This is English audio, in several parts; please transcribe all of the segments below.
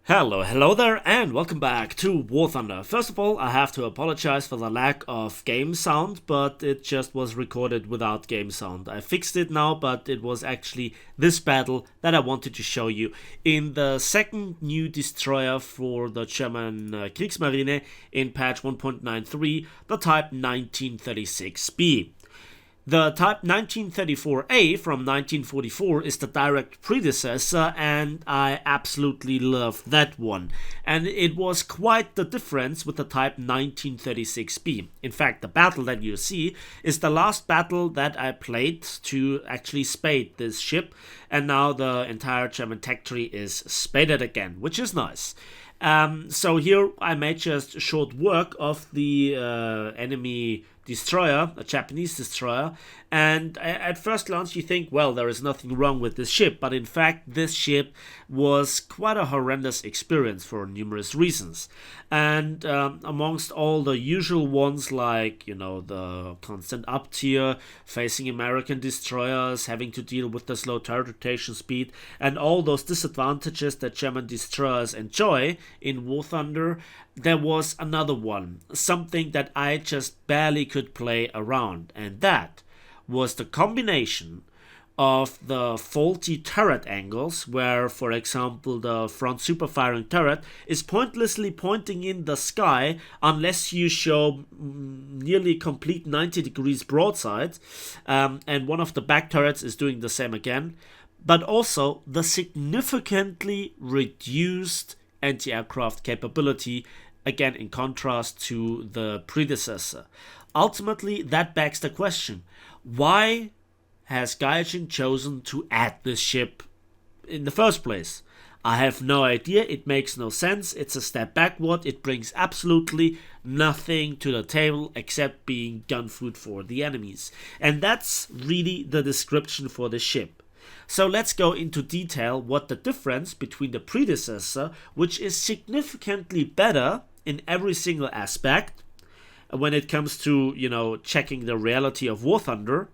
Hello there, and welcome back to War Thunder. First of all, I have to apologize for the lack of game sound, but it just was recorded without game sound. I fixed it now, but it was actually this battle that I wanted to show you in the second new destroyer for the German Kriegsmarine in patch 1.93, the Type 1936B. The Type 1934A from 1944 is the direct predecessor, and I absolutely love that one. And it was quite the difference with the Type 1936B. In fact, the battle that you see is the last battle that I played to actually spade this ship, and now the entire German tech tree is spaded again, which is nice. So here I made just short work of the enemy destroyer, a Japanese destroyer, and at first glance you think, well, there is nothing wrong with this ship, but in fact this ship was quite a horrendous experience for numerous reasons. And amongst all the usual ones, like, the constant up tier, facing American destroyers, having to deal with the slow turret rotation speed, and all those disadvantages that German destroyers enjoy in War Thunder, there was another one, something that I just barely could play around, and that was the combination of the faulty turret angles, where, for example, the front superfiring turret is pointlessly pointing in the sky unless you show nearly complete 90 degrees broadside, and one of the back turrets is doing the same again, but also the significantly reduced anti-aircraft capability, again in contrast to the predecessor. Ultimately, that begs the question, why has Gaijin chosen to add this ship in the first place? I have no idea, it makes no sense, it's a step backward, it brings absolutely nothing to the table except being gun food for the enemies. And that's really the description for the ship. So let's go into detail what the difference between the predecessor, which is significantly better in every single aspect when it comes to, checking the reality of War Thunder,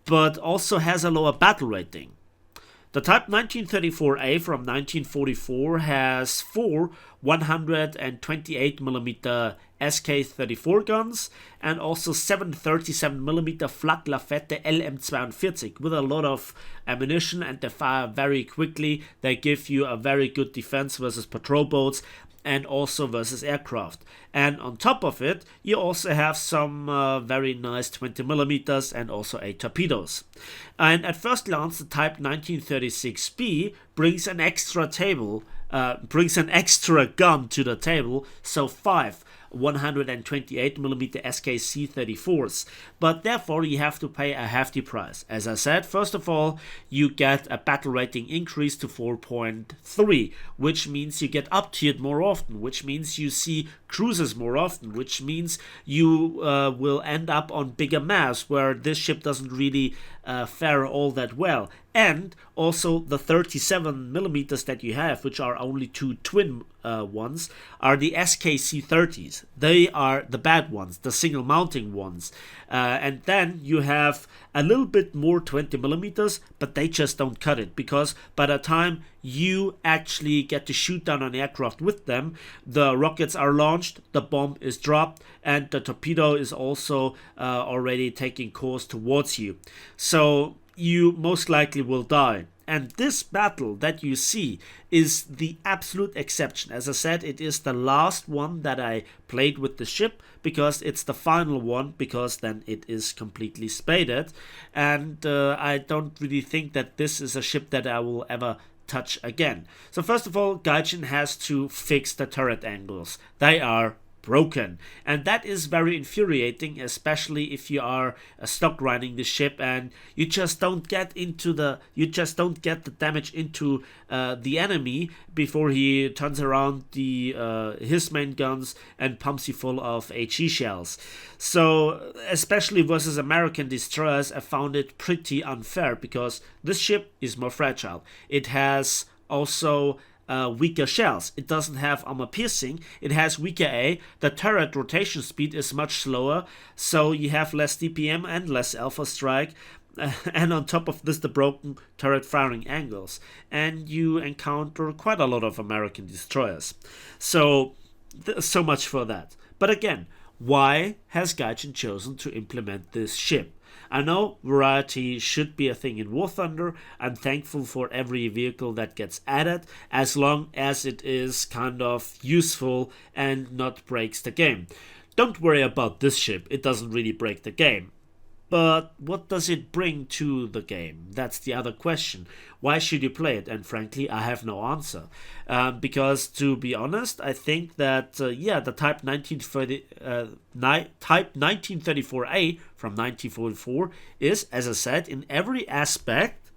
but also has a lower battle rating. The Type 1934A from 1944 has four 128mm SK-34 guns and also 737mm Flak Lafette LM-42 with a lot of ammunition, and they fire very quickly. They give you a very good defense versus patrol boats and also versus aircraft. And on top of it, you also have some very nice 20mm and also 8 torpedoes. And at first glance, the Type 1936B brings an extra gun to the table, so 5 128mm SKC-34s, but therefore you have to pay a hefty price. As I said, first of all, you get a battle rating increase to 4.3, which means you get up-tiered more often, which means you see cruises more often, which means you will end up on bigger maps where this ship doesn't really fare all that well. And also the 37mm that you have, which are only two twin ones, are the SKC-30s. They are the bad ones, the single mounting ones. And then you have a little bit more 20mm, but they just don't cut it, because by the time you actually get to shoot down an aircraft with them, the rockets are launched, the bomb is dropped, and the torpedo is also already taking course towards you. So you most likely will die. And this battle that you see is the absolute exception. As I said, it is the last one that I played with the ship, because it's the final one, because then it is completely spaded. And I don't really think that this is a ship that I will ever touch again. So first of all, Gaijin has to fix the turret angles. They are broken, and that is very infuriating, especially if you are stock grinding the ship and you just don't get the damage into the enemy before he turns around his main guns and pumps you full of HE shells. So especially versus American destroyers, I found it pretty unfair, because this ship is more fragile. It has also weaker shells. It doesn't have armor piercing, it has weaker A, the turret rotation speed is much slower, so you have less DPM and less alpha strike, And on top of this, the broken turret firing angles, and you encounter quite a lot of American destroyers. So, so much for that. But again, why has Gaijin chosen to implement this ship? I know variety should be a thing in War Thunder. I'm thankful for every vehicle that gets added, as long as it is kind of useful and not breaks the game. Don't worry about this ship, it doesn't really break the game. But what does it bring to the game? That's the other question. Why should you play it? And frankly, I have no answer. Because to be honest, I think that the Type 1934A from 1944 is, as I said, in every aspect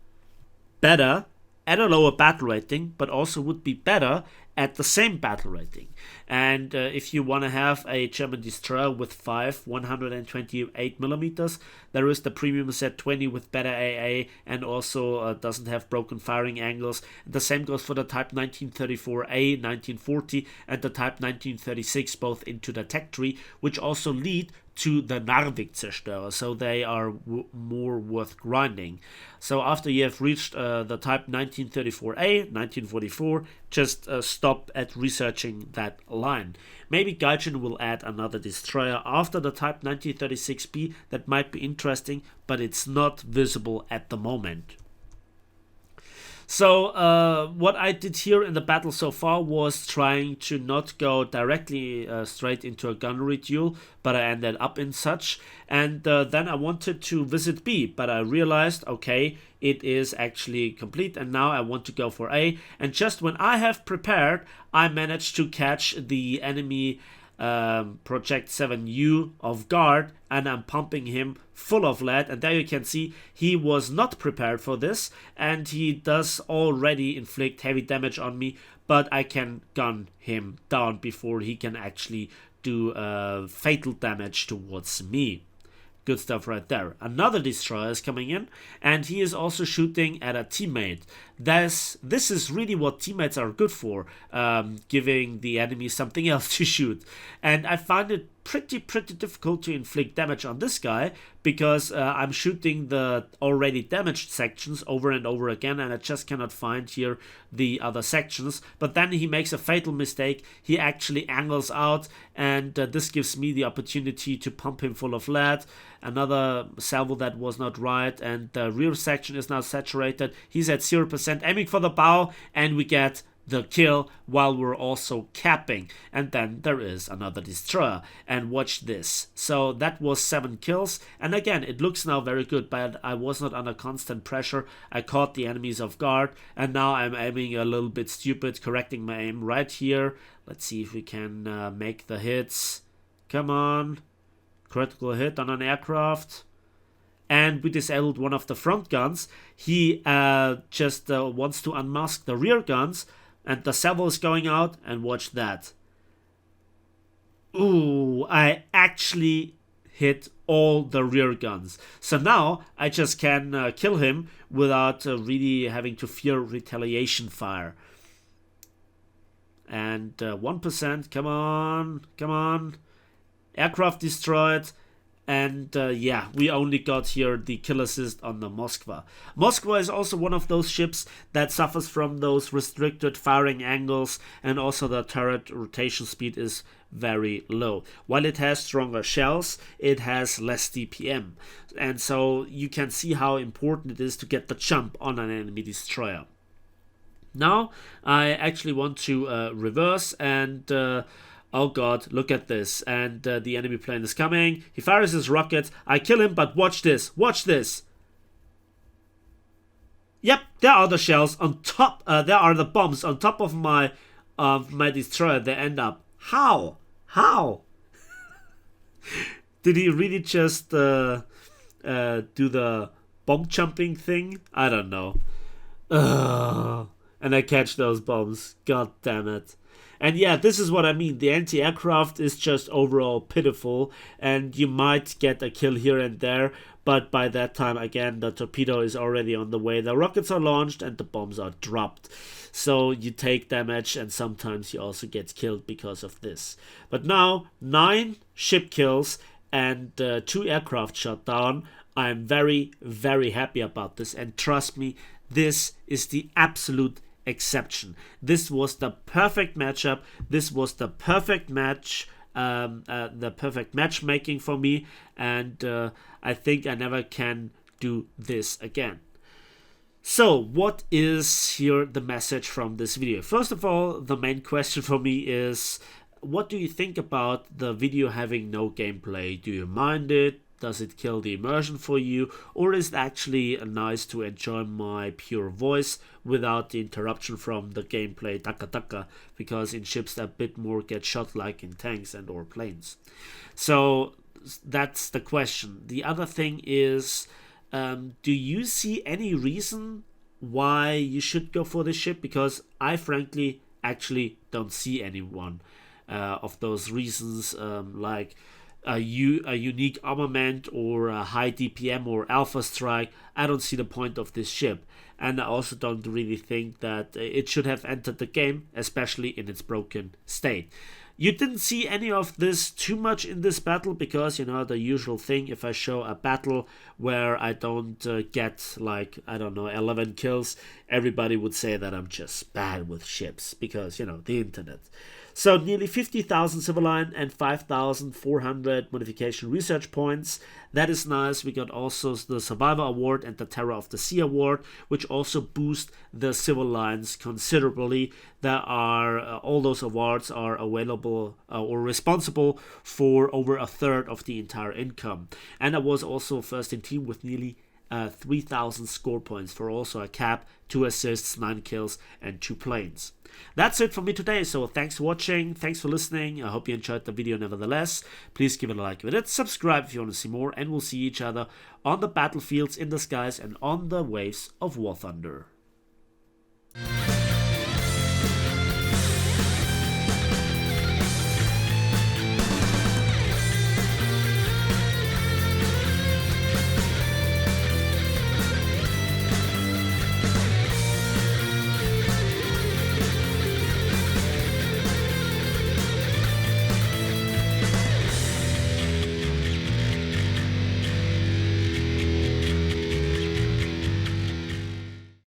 better at a lower battle rating, but also would be better at the same battle rating. And if you want to have a German destroyer with 5 128mm, there is the premium set 20 with better AA and also doesn't have broken firing angles. The same goes for the Type 1934A, 1940 and the Type 1936, both into the tech tree, which also lead to the Narvik-Zerstörer, so they are more worth grinding. So after you have reached the Type 1934A, 1944, just stop at researching that line. Maybe Gaijin will add another destroyer after the Type 1936B that might be interesting, but it's not visible at the moment. So what I did here in the battle so far was trying to not go directly straight into a gunnery duel, but I ended up in such. And then I wanted to visit B, but I realized, okay, it is actually complete, and now I want to go for A. And just when I have prepared, I managed to catch the enemy Project 7U of guard, and I'm pumping him full of lead, and there you can see he was not prepared for this, and he does already inflict heavy damage on me, but I can gun him down before he can actually do fatal damage towards me. Good stuff right there. Another destroyer is coming in, and he is also shooting at a teammate. This is really what teammates are good for, giving the enemy something else to shoot. And I find it pretty difficult to inflict damage on this guy, because I'm shooting the already damaged sections over and over again, and I just cannot find here the other sections. But then he makes a fatal mistake. He actually angles out, and this gives me the opportunity to pump him full of lead. Another salvo that was not right, and the rear section is now saturated. He's at 0%, aiming for the bow, and we get the kill while we're also capping. And then there is another destroyer, and watch this. So that was 7 kills, and again, it looks now very good, but I was not under constant pressure. I caught the enemies off guard, and now I'm aiming a little bit stupid, correcting my aim right here. Let's see if we can make the hits. Come on. Critical hit on an aircraft. And we disabled one of the front guns. He just wants to unmask the rear guns, and the salvo is going out, and watch that. Ooh, I actually hit all the rear guns. So now I just can kill him without really having to fear retaliation fire. And 1%, come on. Aircraft destroyed. And we only got here the kill assist on the Moskva. Moskva is also one of those ships that suffers from those restricted firing angles, and also the turret rotation speed is very low. While it has stronger shells, it has less DPM. And so you can see how important it is to get the jump on an enemy destroyer. Now I actually want to reverse and... oh god, look at this. And the enemy plane is coming. He fires his rocket. I kill him, but watch this. Watch this. Yep, there are the shells on top. There are the bombs on top of my destroyer. They end up. How? Did he really just do the bomb jumping thing? I don't know. And I catch those bombs. God damn it. And yeah, this is what I mean. The anti-aircraft is just overall pitiful, and you might get a kill here and there, but by that time, again, the torpedo is already on the way. The rockets are launched and the bombs are dropped. So you take damage, and sometimes you also get killed because of this. But now, 9 ship kills and 2 aircraft shot down I'm very, very happy about this, and trust me, this is the absolute exception. This was the perfect matchup. This was the perfect match, the perfect matchmaking for me, and I think I never can do this again. So, what is here the message from this video? First of all, the main question for me is, what do you think about the video having no gameplay? Do you mind it? Does it kill the immersion for you? Or is it actually nice to enjoy my pure voice without the interruption from the gameplay taka taka? Because in ships a bit more get shot like in tanks and or planes. So that's the question. The other thing is, do you see any reason why you should go for this ship? Because I frankly actually don't see anyone of those reasons, like a unique armament or a high DPM or alpha strike. I don't see the point of this ship, and I also don't really think that it should have entered the game, especially in its broken state. You didn't see any of this too much in this battle because, you know, the usual thing, if I show a battle where I don't get, like, I don't know, 11 kills, everybody would say that I'm just bad with ships because, you know, the internet. So nearly 50,000 civil line and 5,400 modification research points. That is nice. We got also the Survivor Award and the Terror of the Sea Award, which also boost the civil lines considerably. There are all those awards are available or responsible for over a third of the entire income. And I was also first in team with nearly 3,000 score points for also a cap, 2 assists, 9 kills, and 2 planes. That's it for me today, so thanks for watching, thanks for listening, I hope you enjoyed the video nevertheless. Please give it a like with it, subscribe if you want to see more, and we'll see each other on the battlefields, in the skies, and on the waves of War Thunder.